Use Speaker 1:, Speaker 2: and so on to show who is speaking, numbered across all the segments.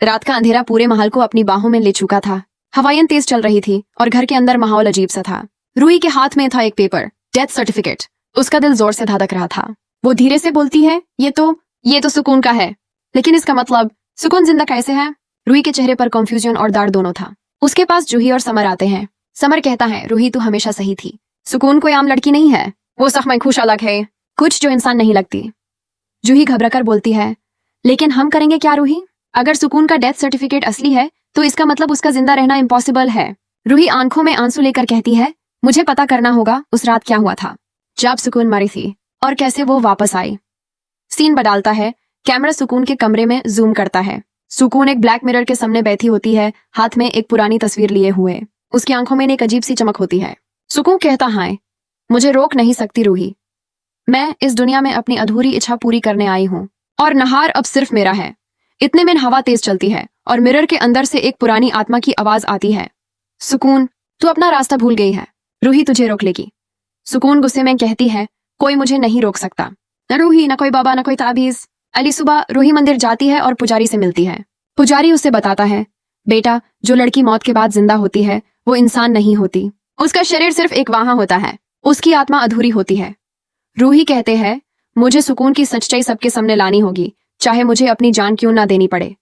Speaker 1: रात का अंधेरा पूरे महल को अपनी बाहों में ले चुका था। हवाएं तेज चल रही थी और घर के अंदर माहौल अजीब सा था। रूही के हाथ में था एक पेपर, डेथ सर्टिफिकेट। उसका दिल जोर से धड़क रहा था। वो धीरे से बोलती है, ये तो सुकून का है। लेकिन इसका मतलब सुकून जिंदा कैसे है? रूही के चेहरे पर कंफ्यूजन और डर दोनों था। उसके पास जूही और समर आते हैं। समर कहता है, रूही तू हमेशा सही थी। सुकून कोई आम लड़की नहीं है, वो सच में खुश अलग है, कुछ जो इंसान नहीं लगती। जूही घबराकर बोलती है, लेकिन हम करेंगे क्या रूही? अगर सुकून का डेथ सर्टिफिकेट असली है तो इसका मतलब उसका जिंदा रहना इम्पॉसिबल है। रूही आंखों में आंसू लेकर कहती है, मुझे पता करना होगा उस रात क्या हुआ था जब सुकून मरी थी और कैसे वो वापस आई। सीन बदलता है। कैमरा सुकून के कमरे में जूम करता है। सुकून एक ब्लैक मिरर के सामने बैठी होती है, हाथ में एक पुरानी तस्वीर लिए हुए। उसकी आंखों में एक अजीब सी चमक होती है। सुकून कहता है, मुझे रोक नहीं सकती रूही, मैं इस दुनिया में अपनी अधूरी इच्छा पूरी करने आई हूँ और नहार अब सिर्फ मेरा है। इतने में हवा तेज चलती है और मिरर के अंदर से एक पुरानी आत्मा की आवाज आती है, सुकून तू अपना रास्ता भूल गई है, रूही तुझे रोक लेगी। सुकून गुस्से में कहती है, कोई मुझे नहीं रोक सकता, न रूही, न कोई बाबा, न कोई ताबीज। अगली सुबह रूही मंदिर जाती है और पुजारी से मिलती है। पुजारी उसे बताता है, बेटा जो लड़की मौत के बाद जिंदा होती है वो इंसान नहीं होती, उसका शरीर सिर्फ एक वाहन होता है, उसकी आत्मा अधूरी होती है। रूही कहते हैं, मुझे सुकून की सच्चाई सबके सामने लानी होगी, चाहे मुझे अपनी जान क्यों ना देनी पड़े।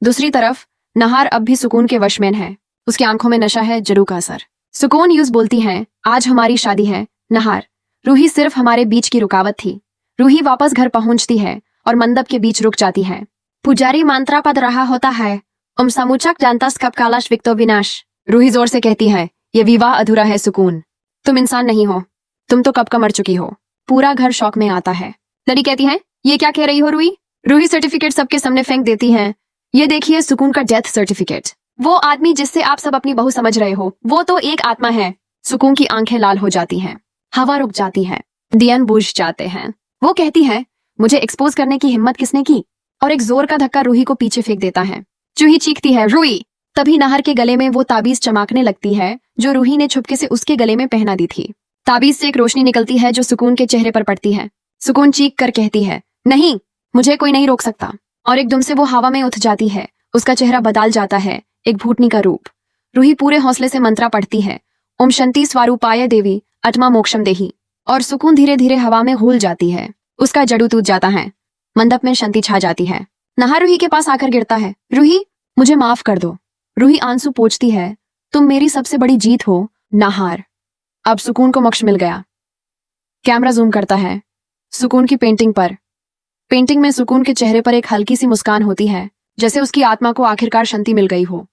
Speaker 1: दूसरी तरफ नहार अब भी सुकून के वश में है। उसकी आंखों में नशा है, जरू का असर। सुकून यूज बोलती है, आज हमारी शादी है नहार, रूही सिर्फ हमारे बीच की रुकावट थी। रूही वापस घर पहुंचती है और मंडप के बीच रुक जाती है। पुजारी मंत्र पढ़ रहा होता है, समुचक जानतास कब कालाश विक्तो विनाश। रूही जोर से कहती है, ये विवाह अधूरा है सुकून, तुम इंसान नहीं हो, तुम तो कब का मर चुकी हो। पूरा घर शौक में आता है। लड़ी कहती है, ये क्या कह रही हो रूही? रूही सर्टिफिकेट सबके सामने फेंक देती है, ये देखिए सुकून का डेथ सर्टिफिकेट। वो आदमी जिससे आप सब अपनी बहू समझ रहे हो वो तो एक आत्मा है। सुकून की आंखें लाल हो जाती हैं, हवा रुक जाती है, दियन बुझ जाते हैं। वो कहती है, मुझे एक्सपोज करने की हिम्मत किसने की? और एक जोर का धक्का रूही को पीछे फेंक देता है। जूही चीखती है, रूही। तभी नहर के गले में वो ताबीज चमकने लगती है जो रूही ने छुपके से उसके गले में पहना दी थी। ताबीज से एक रोशनी निकलती है जो सुकून के चेहरे पर पड़ती है। सुकून चीख कर कहती है, नहीं, मुझे कोई नहीं रोक सकता। और एकदम से वो हवा में उठ जाती है। उसका चेहरा बदल जाता है, एक भूतनी का रूप। रूही पूरे हौसले से मंत्र पढ़ती है, ओम शंति स्वरूपाय देवी अटमा मोक्षम देही। और सुकून धीरे धीरे हवा में घुल जाती है। उसका जड़ू टूट जाता है, मंडप में शांति छा जाती है। नहार रूही के पास आकर गिरता है, रूही मुझे माफ कर दो। रूही आंसू पोंछती है, तुम मेरी सबसे बड़ी जीत हो नहार। अब सुकून को मोक्ष मिल गया। कैमरा जूम करता है सुकून की पेंटिंग पर। पेंटिंग में सुकून के चेहरे पर एक हल्की सी मुस्कान होती है, जैसे उसकी आत्मा को आखिरकार शांति मिल गई हो।